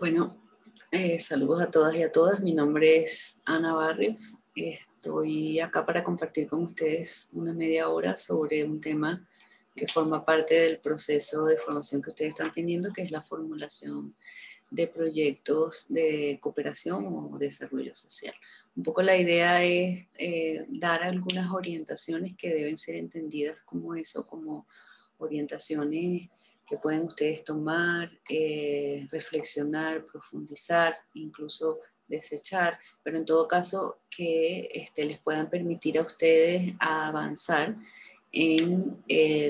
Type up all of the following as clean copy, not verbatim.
Bueno, saludos a todas y a todas. Mi nombre es Ana Barrios. Estoy acá para compartir con ustedes una media hora sobre un tema que forma parte del proceso de formación que ustedes están teniendo, que es la formulación de proyectos de cooperación o desarrollo social. Un poco la idea es dar algunas orientaciones que deben ser entendidas como eso, como orientaciones que pueden ustedes tomar, reflexionar, profundizar, incluso desechar, pero en todo caso que les puedan permitir a ustedes a avanzar en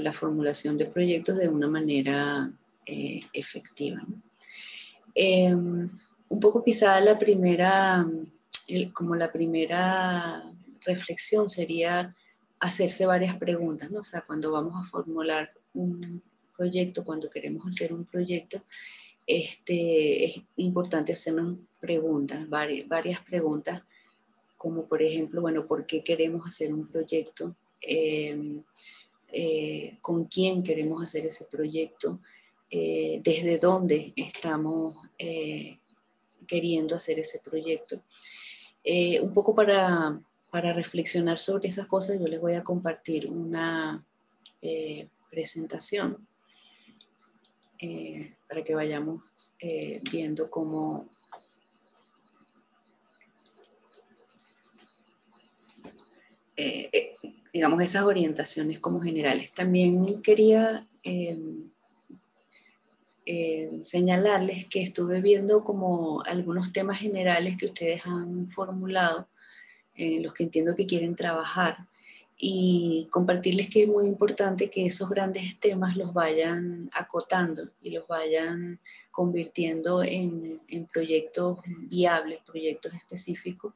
la formulación de proyectos de una manera efectiva, ¿no? Un poco quizá la primera reflexión sería hacerse varias preguntas, ¿no? O sea, cuando vamos a formular un proyecto, cuando queremos hacer un proyecto, es importante hacernos preguntas, varias preguntas, como por ejemplo, bueno, ¿por qué queremos hacer un proyecto? ¿Con quién queremos hacer ese proyecto? ¿Desde dónde estamos queriendo hacer ese proyecto? Un poco para reflexionar sobre esas cosas, yo les voy a compartir una presentación para que vayamos viendo cómo digamos esas orientaciones como generales. También quería señalarles que estuve viendo como algunos temas generales que ustedes han formulado, en los que entiendo que quieren trabajar, y compartirles que es muy importante que esos grandes temas los vayan acotando y los vayan convirtiendo en proyectos viables, proyectos específicos.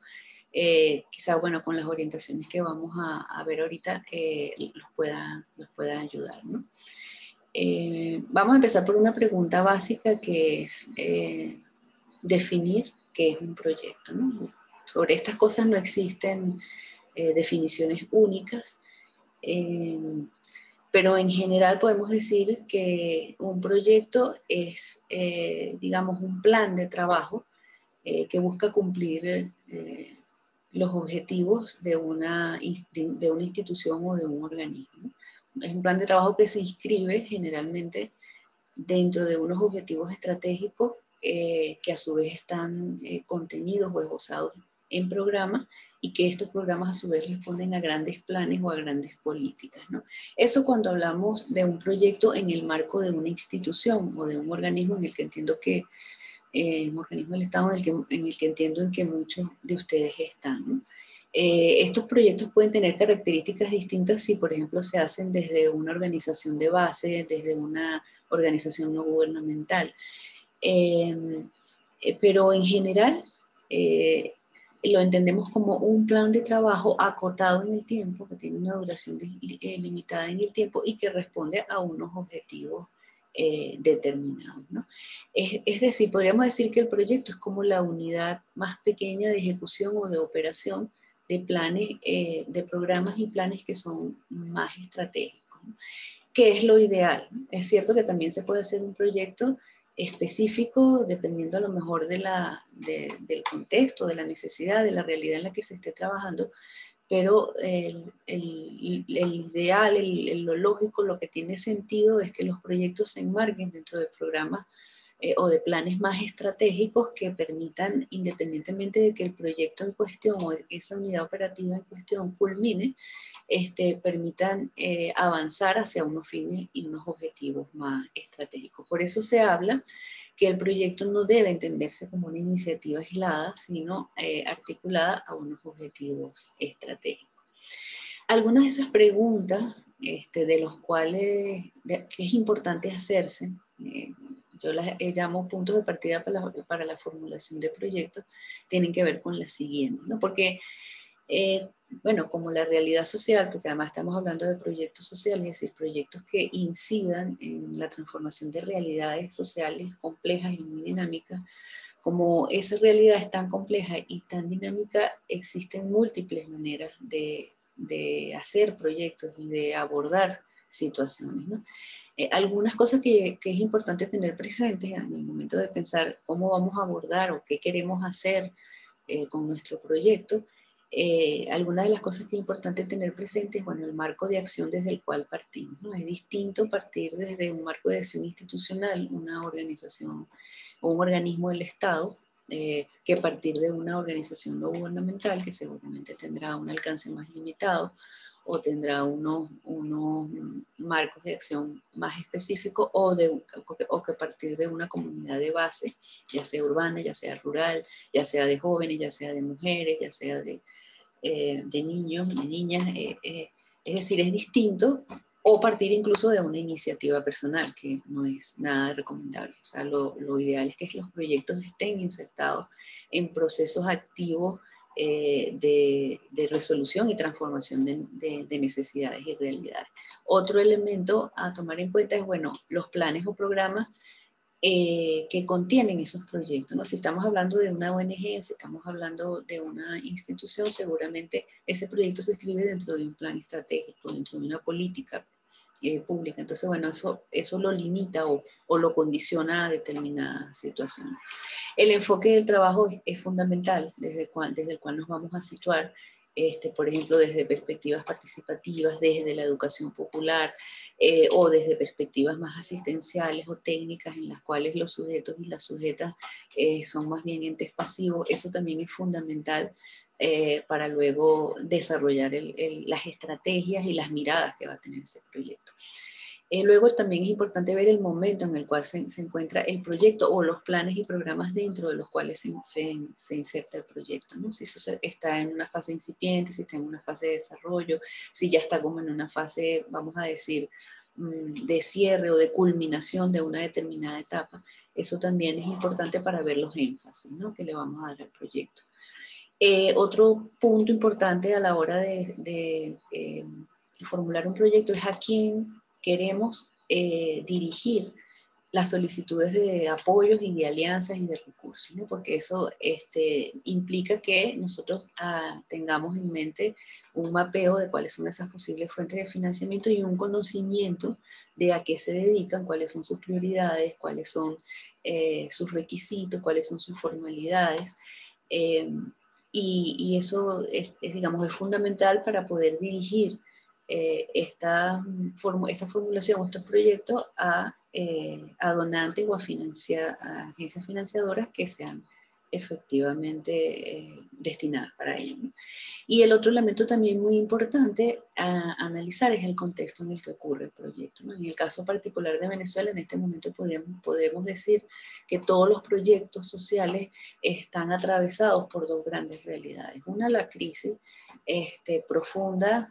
Quizá, bueno, con las orientaciones que vamos a ver ahorita, los pueda ayudar, ¿no? Vamos a empezar por una pregunta básica que es definir qué es un proyecto, ¿no? Sobre estas cosas no existen definiciones únicas, pero en general podemos decir que un proyecto es, digamos, un plan de trabajo que busca cumplir los objetivos de una institución o de un organismo. Es un plan de trabajo que se inscribe generalmente dentro de unos objetivos estratégicos que a su vez están contenidos o esbozados en programas, y que estos programas a su vez responden a grandes planes o a grandes políticas, ¿no? Eso cuando hablamos de un proyecto en el marco de una institución o de un organismo en el que entiendo que, un organismo del Estado en el que entiendo en que muchos de ustedes están, ¿no? Estos proyectos pueden tener características distintas si, por ejemplo, se hacen desde una organización de base, desde una organización no gubernamental. Pero en general lo entendemos como un plan de trabajo acotado en el tiempo, que tiene una duración limitada en el tiempo y que responde a unos objetivos determinados, ¿no? Es decir, podríamos decir que el proyecto es como la unidad más pequeña de ejecución o de operación de planes, de programas y planes que son más estratégicos, ¿no? ¿Qué es lo ideal? Es cierto que también se puede hacer un proyecto específico dependiendo a lo mejor del contexto, de la necesidad, de la realidad en la que se esté trabajando, pero el ideal, lo lógico, lo que tiene sentido es que los proyectos se enmarquen dentro de programas o de planes más estratégicos que permitan, independientemente de que el proyecto en cuestión o esa unidad operativa en cuestión culmine, permitan avanzar hacia unos fines y unos objetivos más estratégicos. Por eso se habla que el proyecto no debe entenderse como una iniciativa aislada, sino articulada a unos objetivos estratégicos. Algunas de esas preguntas de los cuales que es importante hacerse, yo las llamo puntos de partida para la formulación de proyectos, tienen que ver con las siguientes, ¿no? Porque bueno, como la realidad social, porque además estamos hablando de proyectos sociales, es decir, proyectos que incidan en la transformación de realidades sociales complejas y muy dinámicas. Como esa realidad es tan compleja y tan dinámica, existen múltiples maneras de hacer proyectos y de abordar situaciones, ¿no? Algunas cosas que es importante tener presentes en el momento de pensar cómo vamos a abordar o qué queremos hacer con nuestro proyecto. Algunas de las cosas que es importante tener presentes, bueno, el marco de acción desde el cual partimos, ¿no? Es distinto partir desde un marco de acción institucional, una organización o un organismo del Estado, que partir de una organización no gubernamental que seguramente tendrá un alcance más limitado o tendrá unos marcos de acción más específicos o que partir de una comunidad de base, ya sea urbana, ya sea rural, ya sea de jóvenes, ya sea de mujeres, ya sea de niños, de niñas, es decir, es distinto, o partir incluso de una iniciativa personal, que no es nada recomendable. O sea, lo ideal es que los proyectos estén insertados en procesos activos de resolución y transformación de necesidades y realidades. Otro elemento a tomar en cuenta es, bueno, los planes o programas que contienen esos proyectos, ¿no? Si estamos hablando de una ONG, si estamos hablando de una institución, seguramente ese proyecto se escribe dentro de un plan estratégico, dentro de una política pública. Entonces, bueno, eso lo limita o lo condiciona a determinadas situaciones. El enfoque del trabajo es fundamental, desde el cual nos vamos a situar, por ejemplo, desde perspectivas participativas, desde la educación popular, o desde perspectivas más asistenciales o técnicas en las cuales los sujetos y las sujetas son más bien entes pasivos. Eso también es fundamental para luego desarrollar las estrategias y las miradas que va a tener ese proyecto. Luego también es importante ver el momento en el cual se encuentra el proyecto o los planes y programas dentro de los cuales se inserta el proyecto, ¿no? Si eso está en una fase incipiente, si está en una fase de desarrollo, si ya está como en una fase, vamos a decir, de cierre o de culminación de una determinada etapa. Eso también es importante para ver los énfasis, ¿no?, que le vamos a dar al proyecto. Otro punto importante a la hora de formular un proyecto es a quién queremos dirigir las solicitudes de apoyos y de alianzas y de recursos, ¿no? Porque eso implica que nosotros tengamos en mente un mapeo de cuáles son esas posibles fuentes de financiamiento y un conocimiento de a qué se dedican, cuáles son sus prioridades, cuáles son sus requisitos, cuáles son sus formalidades. Y eso digamos, es fundamental para poder dirigir esta formulación o estos proyectos a donantes o a agencias financiadoras que sean efectivamente destinadas para ello, ¿no? Y el otro elemento también muy importante a analizar es el contexto en el que ocurre el proyecto, ¿no? En el caso particular de Venezuela, en este momento podemos decir que todos los proyectos sociales están atravesados por dos grandes realidades. Una, la crisis profunda,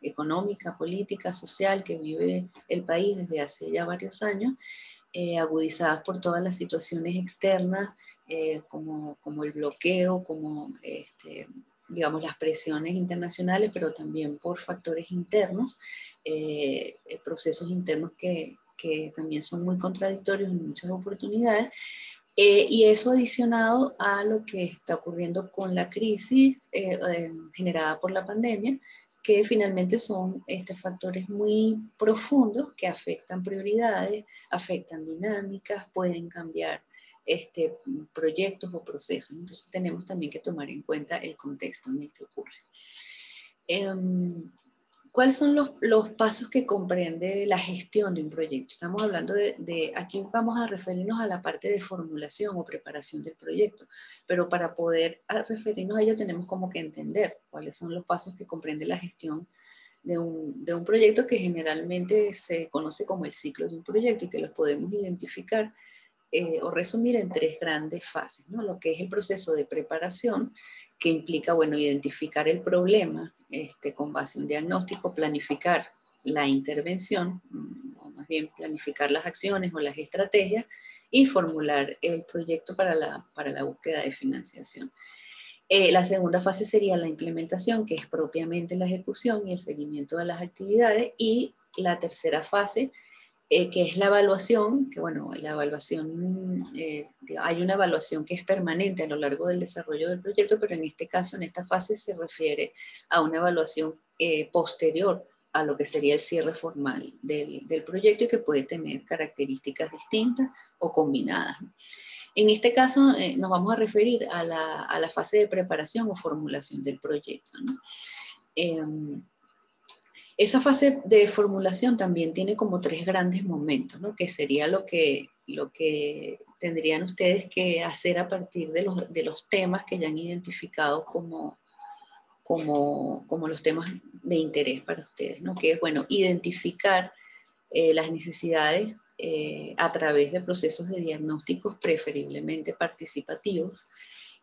económica, política, social que vive el país desde hace ya varios años, agudizadas por todas las situaciones externas, como el bloqueo, como digamos, las presiones internacionales, pero también por factores internos, procesos internos que también son muy contradictorios en muchas oportunidades, y eso adicionado a lo que está ocurriendo con la crisis generada por la pandemia, que finalmente son factores muy profundos que afectan prioridades, afectan dinámicas, pueden cambiar proyectos o procesos. Entonces tenemos también que tomar en cuenta el contexto en el que ocurre. ¿Cuáles son los pasos que comprende la gestión de un proyecto? Estamos hablando aquí vamos a referirnos a la parte de formulación o preparación del proyecto, pero para poder referirnos a ello tenemos como que entender cuáles son los pasos que comprende la gestión de un proyecto, que generalmente se conoce como el ciclo de un proyecto y que los podemos identificar o resumir en tres grandes fases, ¿no? Lo que es el proceso de preparación, que implica, bueno, identificar el problema con base en un diagnóstico, planificar la intervención, o más bien planificar las acciones o las estrategias, y formular el proyecto para la búsqueda de financiación. La segunda fase sería la implementación, que es propiamente la ejecución y el seguimiento de las actividades, y la tercera fase, que es la evaluación, que bueno, la evaluación, hay una evaluación que es permanente a lo largo del desarrollo del proyecto, pero en este caso, en esta fase se refiere a una evaluación posterior a lo que sería el cierre formal del proyecto y que puede tener características distintas o combinadas. En este caso nos vamos a referir a la fase de preparación o formulación del proyecto, ¿no? Esa fase de formulación también tiene como tres grandes momentos, ¿no? Que sería lo que tendrían ustedes que hacer a partir de los temas que ya han identificado como los temas de interés para ustedes, ¿no? Que es, bueno, identificar las necesidades a través de procesos de diagnósticos preferiblemente participativos.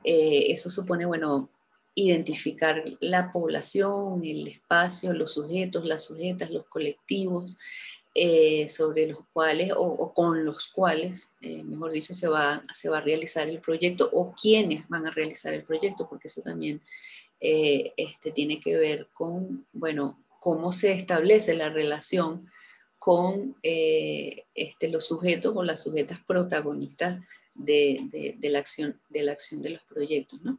Eso supone, bueno, identificar la población, el espacio, los sujetos, las sujetas, los colectivos, sobre los cuales o con los cuales, mejor dicho, se va a realizar el proyecto o quiénes van a realizar el proyecto, porque eso también tiene que ver con, bueno, cómo se establece la relación con los sujetos o las sujetas protagonistas de la acción de los proyectos, ¿no?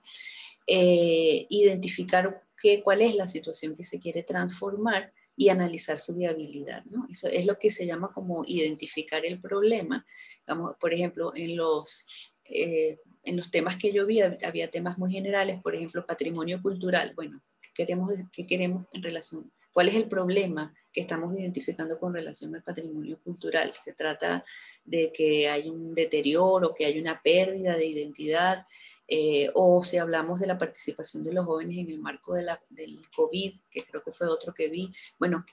Identificar cuál es la situación que se quiere transformar y analizar su viabilidad, ¿no? Eso es lo que se llama como identificar el problema. Digamos, por ejemplo, en los temas que yo vi, había temas muy generales, por ejemplo, patrimonio cultural. Bueno, ¿qué queremos en relación? ¿Cuál es el problema que estamos identificando con relación al patrimonio cultural? ¿Se trata de que hay un deterioro, que hay una pérdida de identidad? O si hablamos de la participación de los jóvenes en el marco del COVID, que creo que fue otro que vi, bueno,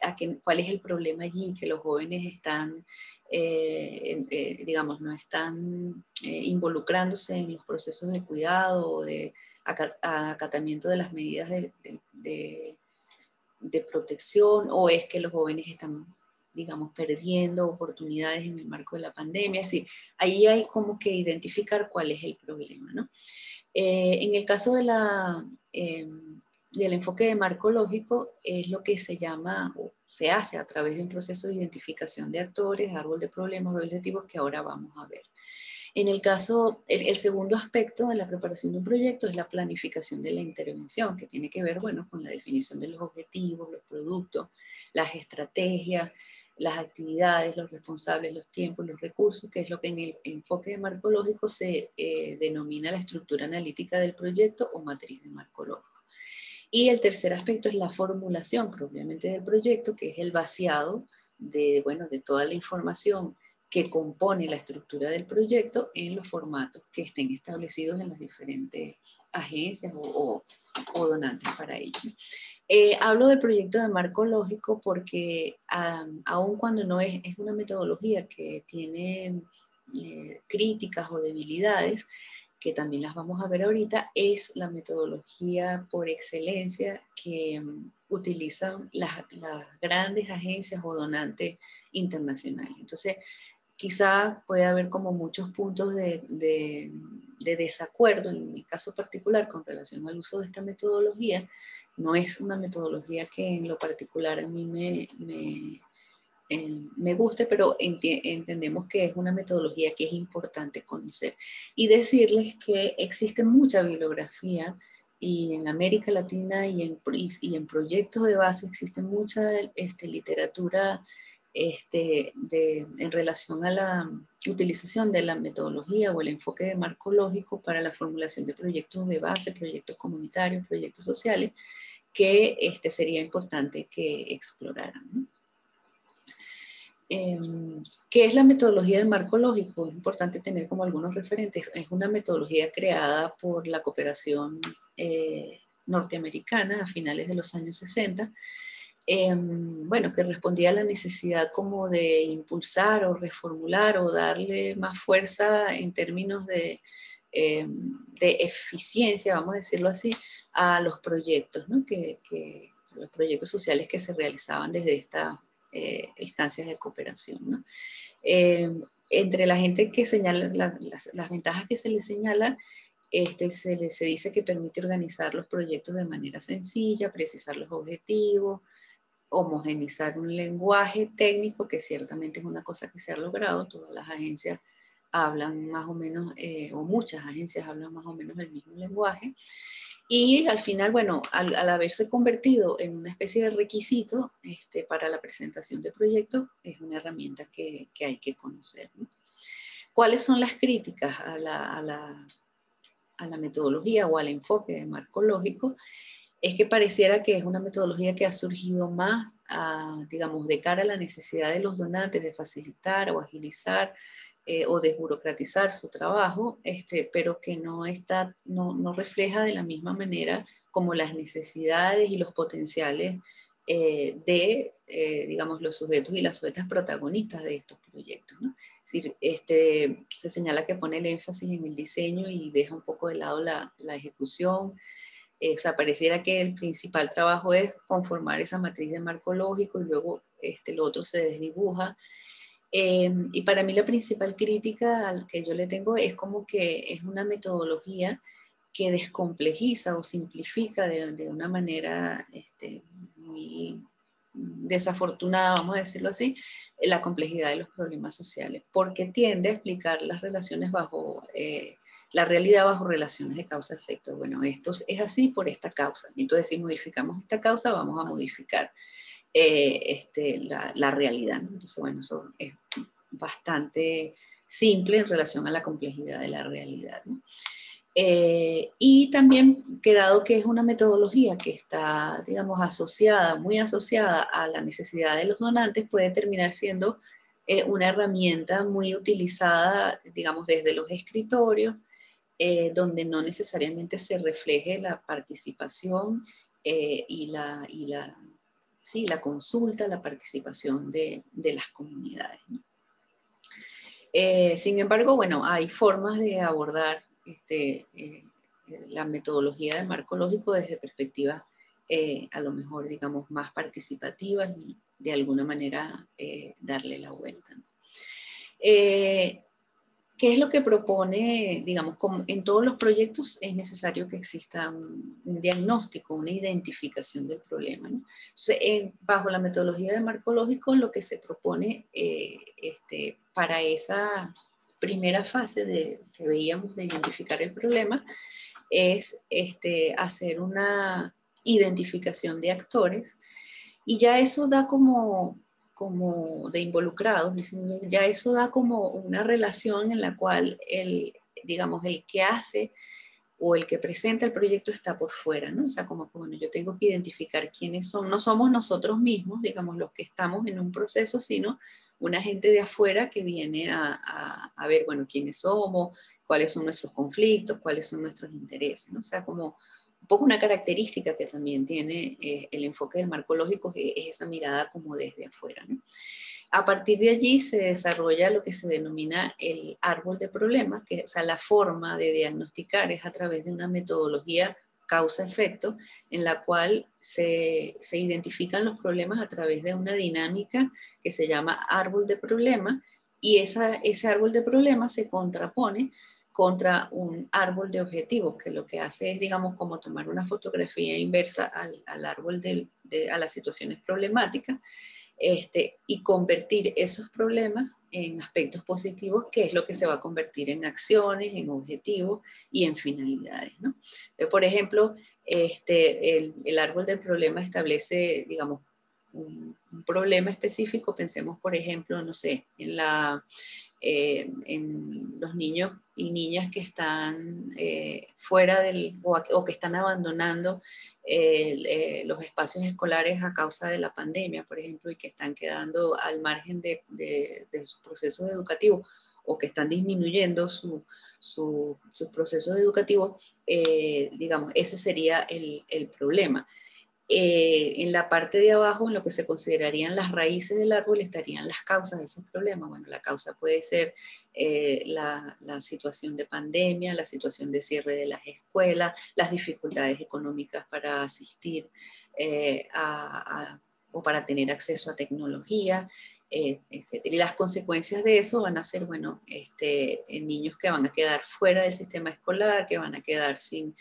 ¿cuál es el problema allí? Que los jóvenes están, digamos, no están involucrándose en los procesos de cuidado o de acatamiento de las medidas de protección, o es que los jóvenes están, digamos, perdiendo oportunidades en el marco de la pandemia. Sí, ahí hay como que identificar cuál es el problema, ¿no? En el caso del enfoque de marco lógico, es lo que se llama, o se hace a través de un proceso de identificación de actores, árbol de problemas o de objetivos que ahora vamos a ver. En el caso, el segundo aspecto de la preparación de un proyecto es la planificación de la intervención, que tiene que ver, bueno, con la definición de los objetivos, los productos, las estrategias, las actividades, los responsables, los tiempos, los recursos, que es lo que en el enfoque de marco lógico se denomina la estructura analítica del proyecto o matriz de marco lógico. Y el tercer aspecto es la formulación propiamente del proyecto, que es el vaciado de toda la información que compone la estructura del proyecto en los formatos que estén establecidos en las diferentes agencias o donantes para ello. Hablo del proyecto de marco lógico porque aun cuando no es una metodología que tiene críticas o debilidades, que también las vamos a ver ahorita, es la metodología por excelencia que utilizan las grandes agencias o donantes internacionales. Entonces, quizá puede haber como muchos puntos de desacuerdo en mi caso particular con relación al uso de esta metodología. No es una metodología que en lo particular a mí me guste, pero entendemos que es una metodología que es importante conocer. Y decirles que existe mucha bibliografía y en América Latina y en proyectos de base existe mucha literatura en relación a la utilización de la metodología o el enfoque de marco lógico para la formulación de proyectos de base, proyectos comunitarios, proyectos sociales, que sería importante que exploraran, ¿no? ¿Qué es la metodología del marco lógico? Es importante tener como algunos referentes. Es una metodología creada por la cooperación norteamericana a finales de los años 60, que respondía a la necesidad como de impulsar o reformular o darle más fuerza en términos de eficiencia, vamos a decirlo así, a los proyectos, ¿no? Los proyectos sociales que se realizaban desde estas instancias de cooperación, ¿no? Entre la gente que señala las ventajas que se le señala, se dice que permite organizar los proyectos de manera sencilla, precisar los objetivos, homogenizar un lenguaje técnico, que ciertamente es una cosa que se ha logrado. Todas las agencias hablan más o menos, o muchas agencias hablan más o menos el mismo lenguaje. Y al final, bueno, al haberse convertido en una especie de requisito para la presentación de proyectos, es una herramienta que hay que conocer, ¿no? ¿Cuáles son las críticas a la metodología o al enfoque de marco lógico? Es que pareciera que es una metodología que ha surgido más, digamos, de cara a la necesidad de los donantes de facilitar o agilizar o desburocratizar su trabajo, pero que no refleja de la misma manera como las necesidades y los potenciales digamos, los sujetos y las sujetas protagonistas de estos proyectos, ¿no? Es decir, se señala que pone el énfasis en el diseño y deja un poco de lado la ejecución. O sea, pareciera que el principal trabajo es conformar esa matriz de marco lógico y luego lo otro se desdibuja. Y para mí la principal crítica al que yo le tengo es como que es una metodología que descomplejiza o simplifica de una manera muy desafortunada, vamos a decirlo así, la complejidad de los problemas sociales, porque tiende a explicar las relaciones bajo, la realidad bajo relaciones de causa-efecto. Bueno, esto es así por esta causa. Entonces, si modificamos esta causa, vamos a modificar la realidad, ¿no? Entonces, bueno, eso es bastante simple en relación a la complejidad de la realidad, ¿no? Y también, quedado que es una metodología que está, digamos, asociada, muy asociada a la necesidad de los donantes, puede terminar siendo una herramienta muy utilizada, digamos, desde los escritorios, donde no necesariamente se refleje la participación sí, la consulta, la participación de las comunidades, ¿no? Sin embargo, bueno, hay formas de abordar la metodología de marco lógico desde perspectivas a lo mejor, digamos, más participativas y de alguna manera darle la vuelta, ¿no? ¿Qué es lo que propone? Digamos, como en todos los proyectos es necesario que exista un diagnóstico, una identificación del problema, ¿no? Entonces, bajo la metodología de marco lógico, lo que se propone para esa primera fase que veíamos de identificar el problema es hacer una identificación de actores, y ya eso da como de involucrados, ya eso da como una relación en la cual digamos, el que hace o el que presenta el proyecto está por fuera, ¿no? O sea, como que, bueno, yo tengo que identificar quiénes son, no somos nosotros mismos, digamos, los que estamos en un proceso, sino una gente de afuera que viene a ver, bueno, quiénes somos, cuáles son nuestros conflictos, cuáles son nuestros intereses, ¿no? O sea, como un poco una característica que también tiene el enfoque del marco lógico es esa mirada como desde afuera, ¿no? A partir de allí se desarrolla lo que se denomina el árbol de problemas, que, o sea, la forma de diagnosticar es a través de una metodología causa-efecto, en la cual se identifican los problemas a través de una dinámica que se llama árbol de problemas, y ese árbol de problemas se contrapone contra un árbol de objetivos, que lo que hace es, digamos, como tomar una fotografía inversa al árbol a las situaciones problemáticas, y convertir esos problemas en aspectos positivos, que es lo que se va a convertir en acciones, en objetivos y en finalidades, ¿no? Por ejemplo, el árbol del problema establece, digamos, un problema específico. Pensemos, por ejemplo, no sé, en los niños y niñas que están fuera o que están abandonando los espacios escolares a causa de la pandemia, por ejemplo, y que están quedando al margen de sus procesos educativos, o que están disminuyendo sus procesos educativos, digamos, ese sería el problema. En la parte de abajo, en lo que se considerarían las raíces del árbol, estarían las causas de esos problemas. Bueno, la causa puede ser la situación de pandemia, la situación de cierre de las escuelas, las dificultades económicas para asistir o para tener acceso a tecnología, etcétera. Y las consecuencias de eso van a ser, bueno, niños que van a quedar fuera del sistema escolar, que van a quedar sin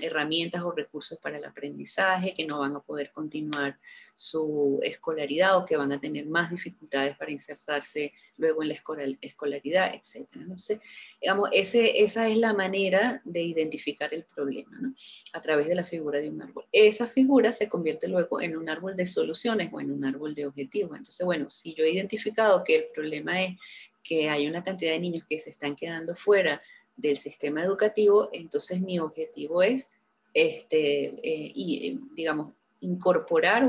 herramientas o recursos para el aprendizaje, que no van a poder continuar su escolaridad o que van a tener más dificultades para insertarse luego en la escolaridad, etcétera. Entonces, digamos, esa es la manera de identificar el problema, ¿no? A través de la figura de un árbol. Esa figura se convierte luego en un árbol de soluciones o en un árbol de objetivos. Entonces, bueno, si yo he identificado que el problema es que hay una cantidad de niños que se están quedando fuera del sistema educativo, entonces mi objetivo es, digamos, incorporar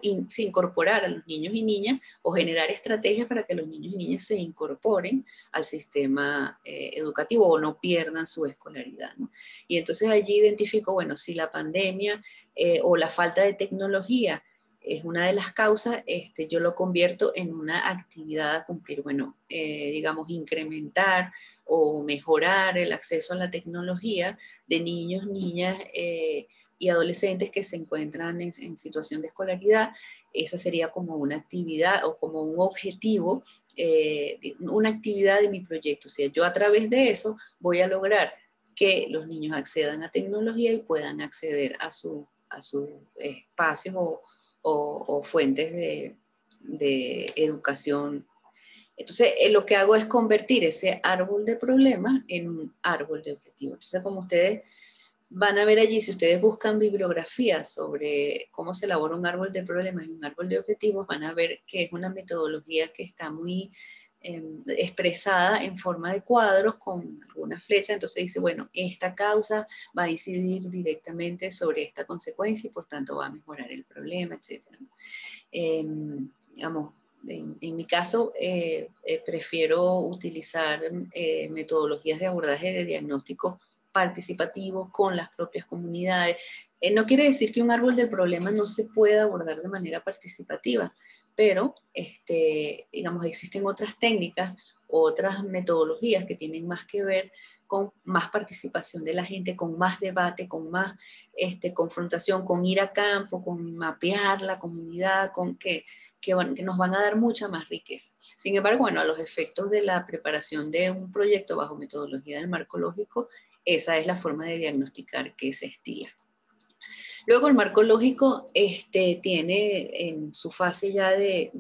incorporar a los niños y niñas o generar estrategias para que los niños y niñas se incorporen al sistema educativo o no pierdan su escolaridad, ¿no? Y entonces allí identifico, bueno, si la pandemia o la falta de tecnología es una de las causas, yo lo convierto en una actividad a cumplir, bueno, digamos, incrementar o mejorar el acceso a la tecnología de niños, niñas y adolescentes que se encuentran en situación de escolaridad. Esa sería como una actividad o como un objetivo, una actividad de mi proyecto. O sea, yo a través de eso voy a lograr que los niños accedan a tecnología y puedan acceder a sus espacios o fuentes de educación. Entonces, lo que hago es convertir ese árbol de problemas en un árbol de objetivos. Entonces, como ustedes van a ver allí, si ustedes buscan bibliografía sobre cómo se elabora un árbol de problemas y un árbol de objetivos, van a ver que es una metodología que está muy expresada en forma de cuadros con algunas flechas. Entonces dice, bueno, esta causa va a incidir directamente sobre esta consecuencia y por tanto va a mejorar el problema, etc. Digamos, en mi caso, prefiero utilizar metodologías de abordaje de diagnóstico participativo con las propias comunidades. No quiere decir que un árbol del problema no se pueda abordar de manera participativa, pero digamos, existen otras técnicas, otras metodologías que tienen más que ver con más participación de la gente, con más debate, con más confrontación, con ir a campo, con mapear la comunidad, con que nos van a dar mucha más riqueza. Sin embargo, bueno, a los efectos de la preparación de un proyecto bajo metodología del marco lógico, esa es la forma de diagnosticar que se estila. Luego el marco lógico tiene en su fase ya de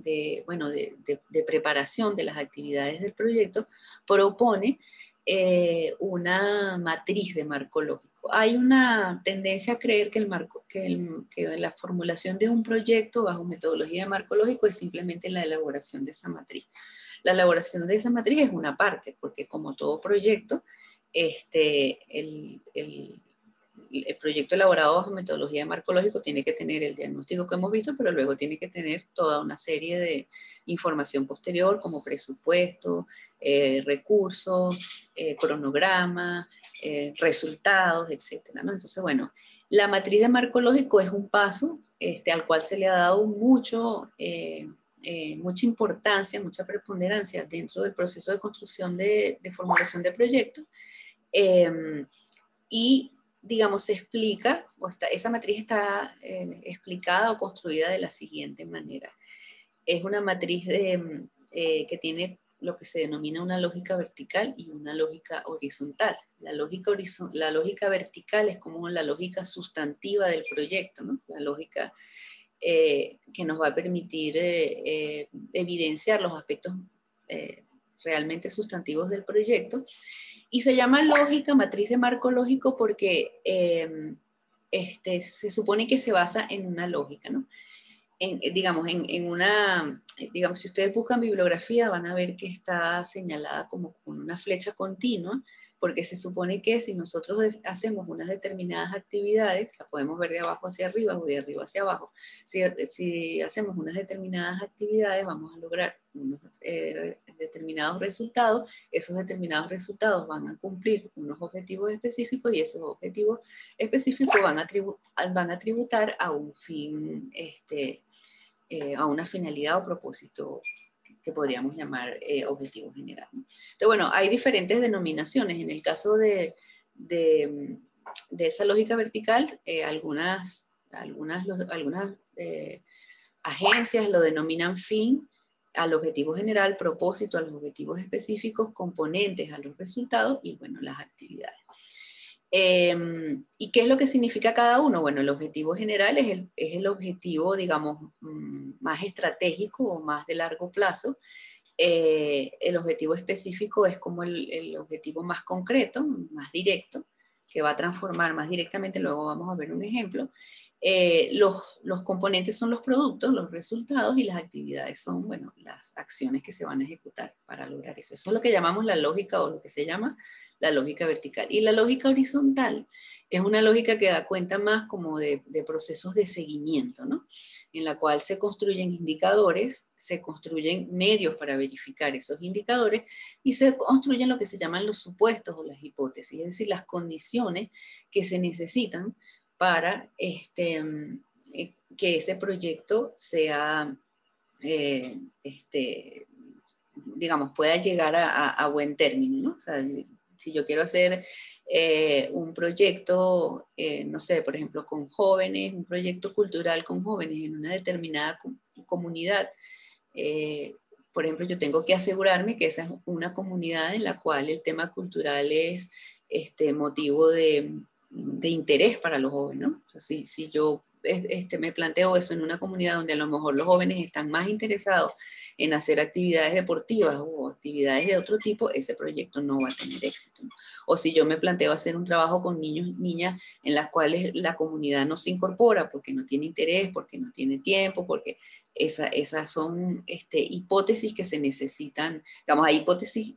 preparación de las actividades del proyecto, propone una matriz de marco lógico. Hay una tendencia a creer que la formulación de un proyecto bajo metodología de marco lógico es simplemente la elaboración de esa matriz. La elaboración de esa matriz es una parte, porque como todo proyecto, el proyecto elaborado bajo metodología de marco lógico tiene que tener el diagnóstico que hemos visto, pero luego tiene que tener toda una serie de información posterior como presupuesto, recursos, cronograma, resultados, etcétera, ¿no? Entonces, bueno, la matriz de marco lógico es un paso al cual se le ha dado mucha importancia, mucha preponderancia dentro del proceso de construcción de formulación de proyectos. Y digamos, se explica, esa matriz está explicada o construida de la siguiente manera. Es una matriz que tiene lo que se denomina una lógica vertical y una lógica horizontal. La lógica vertical es como la lógica sustantiva del proyecto, ¿no? La lógica que nos va a permitir evidenciar los aspectos realmente sustantivos del proyecto. Y se llama lógica, matriz de marco lógico, porque se supone que se basa en una lógica, ¿no? Digamos, si ustedes buscan bibliografía van a ver que está señalada como con una flecha continua, porque se supone que si nosotros hacemos unas determinadas actividades, las podemos ver de abajo hacia arriba o de arriba hacia abajo, si hacemos unas determinadas actividades vamos a lograr unos determinados resultados, esos determinados resultados van a cumplir unos objetivos específicos y esos objetivos específicos van a tributar a un fin, a una finalidad o propósito que podríamos llamar objetivo general. Entonces, bueno, hay diferentes denominaciones. En el caso de esa lógica vertical, algunas agencias lo denominan fin al objetivo general, propósito a los objetivos específicos, componentes a los resultados y, bueno, las actividades. ¿Y qué es lo que significa cada uno? Bueno, el objetivo general es el objetivo, digamos, más estratégico o más de largo plazo. El objetivo específico es como el objetivo más concreto, más directo, que va a transformar más directamente, luego vamos a ver un ejemplo. Los componentes son los productos, los resultados, y las actividades son, bueno, las acciones que se van a ejecutar para lograr eso. Eso es lo que llamamos la lógica, o lo que se llama la lógica vertical. Y la lógica horizontal es una lógica que da cuenta más como de procesos de seguimiento, ¿no? En la cual se construyen indicadores, se construyen medios para verificar esos indicadores y se construyen lo que se llaman los supuestos o las hipótesis, es decir, las condiciones que se necesitan para que ese proyecto sea, digamos, pueda llegar a buen término, ¿no? O sea, si yo quiero hacer un proyecto, no sé, por ejemplo, con jóvenes, un proyecto cultural con jóvenes en una determinada comunidad, por ejemplo, yo tengo que asegurarme que esa es una comunidad en la cual el tema cultural es motivo de interés para los jóvenes, ¿no? O sea, si yo me planteo eso en una comunidad donde a lo mejor los jóvenes están más interesados en hacer actividades deportivas o actividades de otro tipo, ese proyecto no va a tener éxito, ¿no? O si yo me planteo hacer un trabajo con niños y niñas en las cuales la comunidad no se incorpora porque no tiene interés, porque no tiene tiempo, porque esas son hipótesis que se necesitan, digamos, hay hipótesis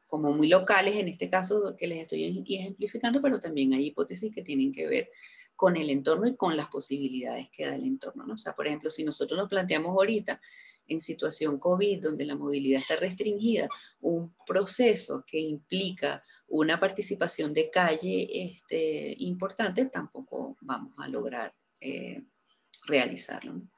como muy locales en este caso que les estoy ejemplificando, pero también hay hipótesis que tienen que ver con el entorno y con las posibilidades que da el entorno, ¿no? O sea, por ejemplo, si nosotros nos planteamos ahorita en situación COVID, donde la movilidad está restringida, un proceso que implica una participación de calle importante, tampoco vamos a lograr realizarlo, ¿no?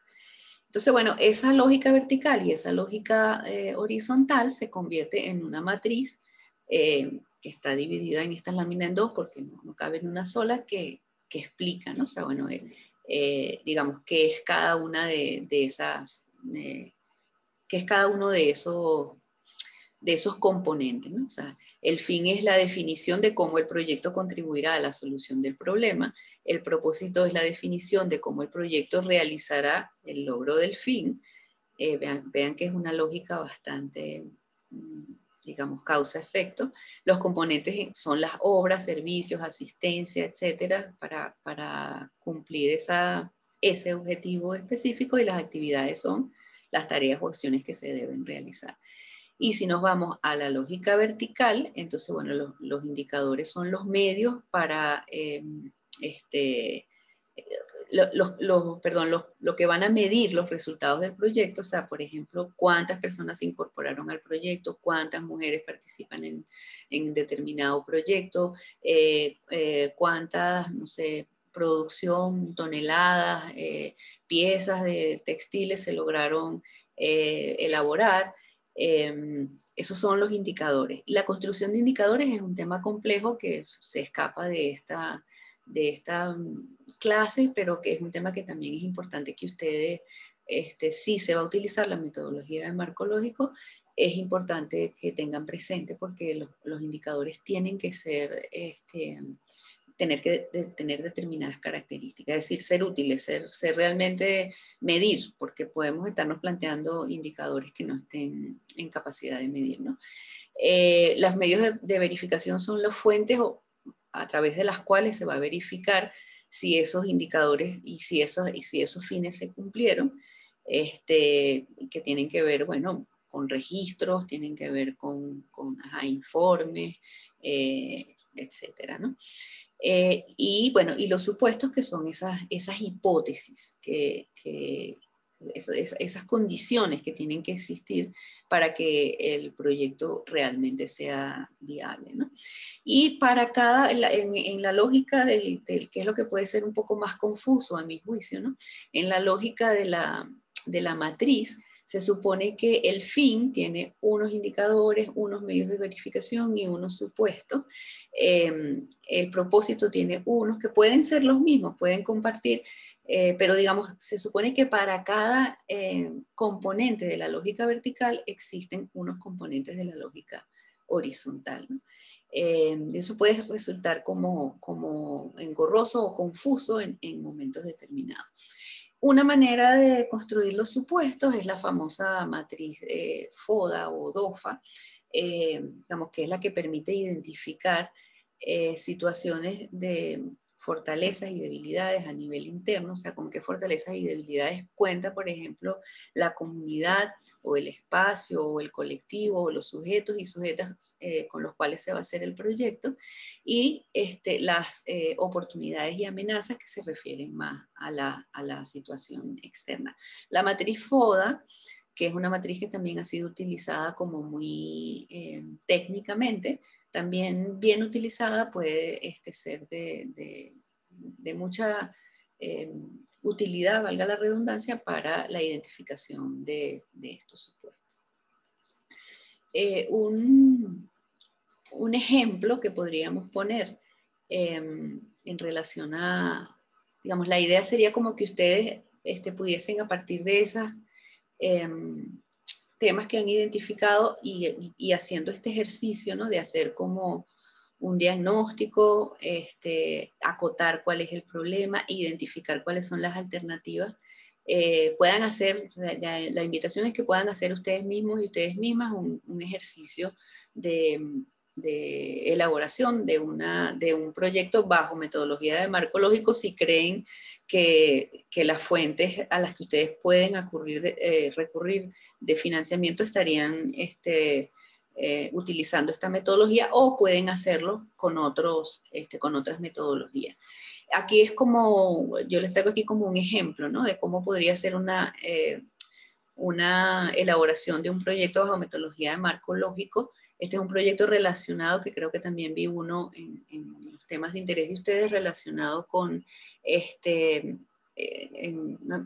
Entonces, bueno, esa lógica vertical y esa lógica horizontal se convierte en una matriz que está dividida en estas láminas en dos, porque no cabe en una sola, que explica, ¿no? O sea, bueno, digamos, qué es cada una de esas, qué es cada uno de esos componentes, ¿no? O sea, el fin es la definición de cómo el proyecto contribuirá a la solución del problema. El propósito es la definición de cómo el proyecto realizará el logro del fin. Vean que es una lógica bastante, digamos, causa-efecto. Los componentes son las obras, servicios, asistencia, etcétera, para cumplir ese objetivo específico, y las actividades son las tareas o acciones que se deben realizar. Y si nos vamos a la lógica vertical, entonces, bueno, los indicadores son los medios para lo que van a medir los resultados del proyecto. O sea, por ejemplo, cuántas personas se incorporaron al proyecto, cuántas mujeres participan en determinado proyecto, cuántas, no sé, producción, toneladas, piezas de textiles se lograron elaborar. Esos son los indicadores. La construcción de indicadores es un tema complejo que se escapa de esta clase, pero que es un tema que también es importante que ustedes, si se va a utilizar la metodología de marco lógico, es importante que tengan presente, porque los indicadores tienen que ser, tener determinadas características, es decir, ser útiles, ser realmente medir, porque podemos estarnos planteando indicadores que no estén en capacidad de medir, ¿no? Los medios de verificación son las fuentes a través de las cuales se va a verificar si esos indicadores y si esos fines se cumplieron, que tienen que ver, bueno, con registros, tienen que ver con informes, etcétera, ¿no? Y bueno, y los supuestos, que son esas hipótesis, esas condiciones que tienen que existir para que el proyecto realmente sea viable, ¿no? Y para en la lógica que es lo que puede ser un poco más confuso a mi juicio, ¿no? En la lógica de la matriz, se supone que el fin tiene unos indicadores, unos medios de verificación y unos supuestos. El propósito tiene unos que pueden ser los mismos, pueden compartir Pero digamos, se supone que para cada componente de la lógica vertical existen unos componentes de la lógica horizontal, ¿no? Eso puede resultar como engorroso o confuso en momentos determinados. Una manera de construir los supuestos es la famosa matriz FODA o DOFA, digamos, que es la que permite identificar situaciones de fortalezas y debilidades a nivel interno, o sea, con qué fortalezas y debilidades cuenta, por ejemplo, la comunidad o el espacio o el colectivo o los sujetos y sujetas con los cuales se va a hacer el proyecto, y las oportunidades y amenazas que se refieren más a la situación externa. La matriz FODA, que es una matriz que también ha sido utilizada como muy técnicamente, también bien utilizada puede ser de mucha utilidad, valga la redundancia, para la identificación de estos supuestos. Un ejemplo que podríamos poner en relación a, digamos, la idea sería como que ustedes pudiesen a partir de esas temas que han identificado y haciendo este ejercicio, ¿no? De hacer como un diagnóstico, acotar cuál es el problema, identificar cuáles son las alternativas, puedan hacer, la invitación es que puedan hacer ustedes mismos y ustedes mismas un ejercicio de elaboración de un proyecto bajo metodología de marco lógico si creen que las fuentes a las que ustedes pueden recurrir de financiamiento estarían utilizando esta metodología, o pueden hacerlo con otras metodologías. Aquí es como, yo les traigo aquí como un ejemplo, ¿no? De cómo podría ser una elaboración de un proyecto bajo metodología de marco lógico. Este es un proyecto relacionado, que creo que también vi uno en los temas de interés de ustedes, relacionado con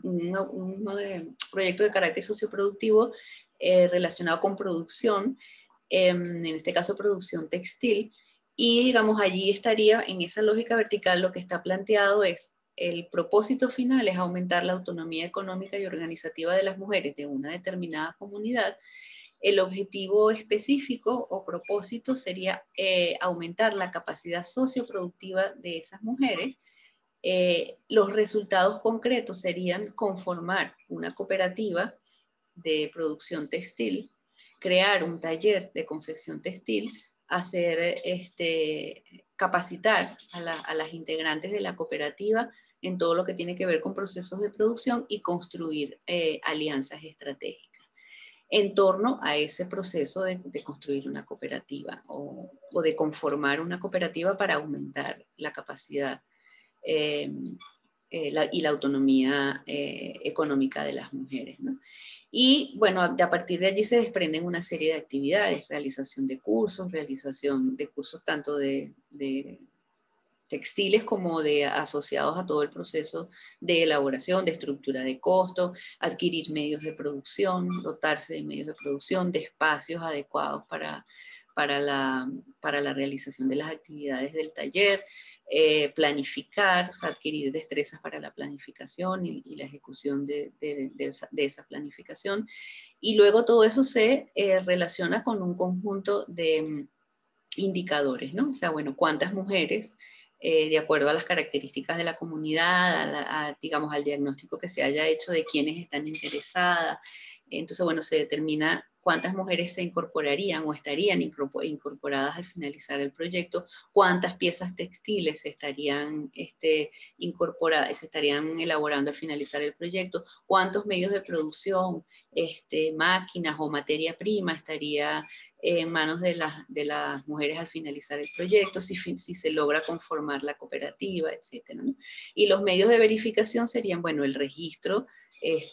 un proyecto de carácter socioproductivo relacionado con producción, en este caso producción textil, y digamos allí estaría en esa lógica vertical lo que está planteado es el propósito final es aumentar la autonomía económica y organizativa de las mujeres de una determinada comunidad. El objetivo específico o propósito sería aumentar la capacidad socioproductiva de esas mujeres. Los resultados concretos serían conformar una cooperativa de producción textil, crear un taller de confección textil, capacitar a las integrantes de la cooperativa en todo lo que tiene que ver con procesos de producción y construir alianzas estratégicas en torno a ese proceso de construir una cooperativa o de conformar una cooperativa para aumentar la capacidad y la autonomía económica de las mujeres, ¿no? Y bueno, a partir de allí se desprenden una serie de actividades, realización de cursos tanto de textiles como de asociados a todo el proceso de elaboración, de estructura de costo, adquirir medios de producción, dotarse de medios de producción, de espacios adecuados para la realización de las actividades del taller, planificar, o sea, adquirir destrezas para la planificación y la ejecución de esa planificación. Y luego todo eso se relaciona con un conjunto de indicadores, ¿no? O sea, bueno, cuántas mujeres, de acuerdo a las características de la comunidad, digamos, al diagnóstico que se haya hecho de quiénes están interesadas. Entonces, bueno, se determina cuántas mujeres se incorporarían o estarían incorporadas al finalizar el proyecto, cuántas piezas textiles se estarían incorporadas, se estarían elaborando al finalizar el proyecto, cuántos medios de producción, máquinas o materia prima estaría en manos de las mujeres al finalizar el proyecto, si se logra conformar la cooperativa, etc., ¿no? Y los medios de verificación serían, bueno, el registro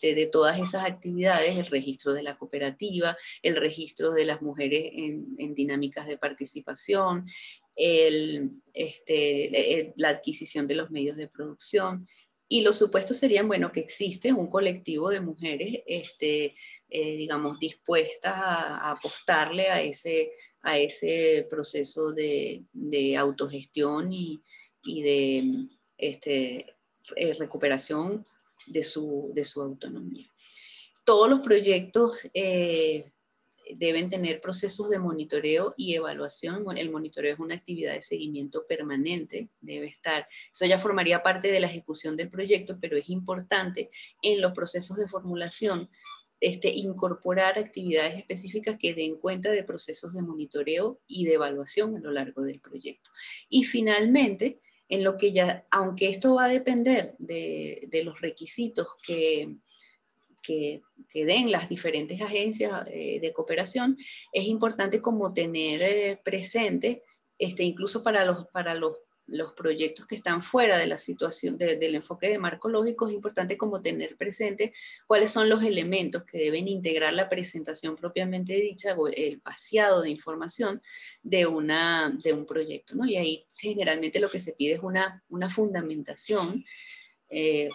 de todas esas actividades, el registro de la cooperativa, el registro de las mujeres en dinámicas de participación, la adquisición de los medios de producción. Y los supuestos serían, bueno, que existe un colectivo de mujeres, digamos, dispuestas a apostarle a ese proceso de autogestión y de recuperación de su autonomía. Todos los proyectos deben tener procesos de monitoreo y evaluación. El monitoreo es una actividad de seguimiento permanente, debe estar. Eso ya formaría parte de la ejecución del proyecto, pero es importante en los procesos de formulación incorporar actividades específicas que den cuenta de procesos de monitoreo y de evaluación a lo largo del proyecto. Y finalmente, en lo que ya, aunque esto va a depender de los requisitos que den las diferentes agencias de cooperación, es importante como tener presente, incluso para los proyectos que están fuera de la situación del enfoque de marco lógico, es importante como tener presente cuáles son los elementos que deben integrar la presentación propiamente dicha o el vaciado de información de un proyecto, ¿no? Y ahí generalmente lo que se pide es una fundamentación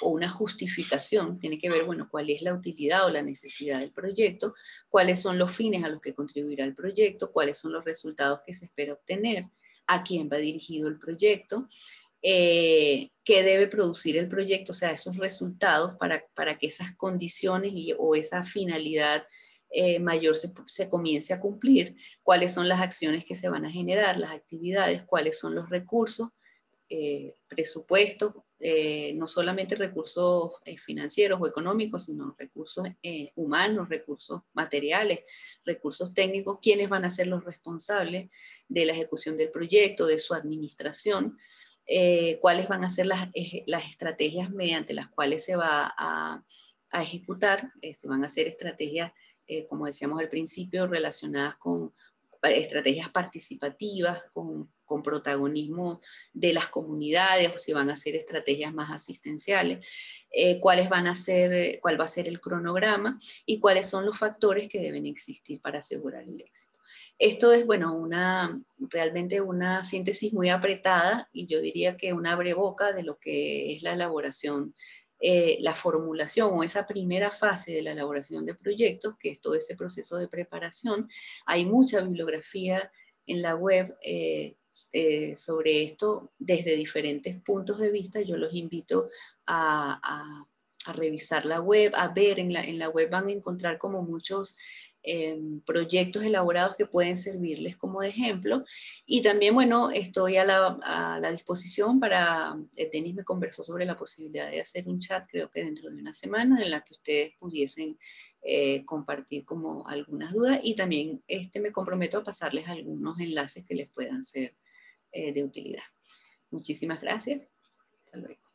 o una justificación, tiene que ver, bueno, cuál es la utilidad o la necesidad del proyecto, cuáles son los fines a los que contribuirá el proyecto, cuáles son los resultados que se espera obtener, a quién va dirigido el proyecto, qué debe producir el proyecto, o sea, esos resultados para que esas condiciones o esa finalidad mayor se comience a cumplir, cuáles son las acciones que se van a generar, las actividades, cuáles son los recursos, presupuestos, no solamente recursos financieros o económicos, sino recursos humanos, recursos materiales, recursos técnicos, quiénes van a ser los responsables de la ejecución del proyecto, de su administración, cuáles van a ser las estrategias mediante las cuales se va a ejecutar. Van a ser estrategias, como decíamos al principio, relacionadas con estrategias participativas, con protagonismo de las comunidades, o si van a ser estrategias más asistenciales, cuál va a ser el cronograma y cuáles son los factores que deben existir para asegurar el éxito. Esto es, bueno, realmente una síntesis muy apretada y yo diría que una abreboca de lo que es la elaboración, la formulación o esa primera fase de la elaboración de proyectos, que es todo ese proceso de preparación. Hay mucha bibliografía en la web sobre esto desde diferentes puntos de vista. Yo los invito a revisar la web, a ver, en la web van a encontrar como muchos proyectos elaborados que pueden servirles como de ejemplo. Y también, bueno, estoy a la disposición para, Denis me conversó sobre la posibilidad de hacer un chat, creo que dentro de una semana, en la que ustedes pudiesen compartir como algunas dudas, y también me comprometo a pasarles algunos enlaces que les puedan ser de utilidad. Muchísimas gracias. Hasta luego.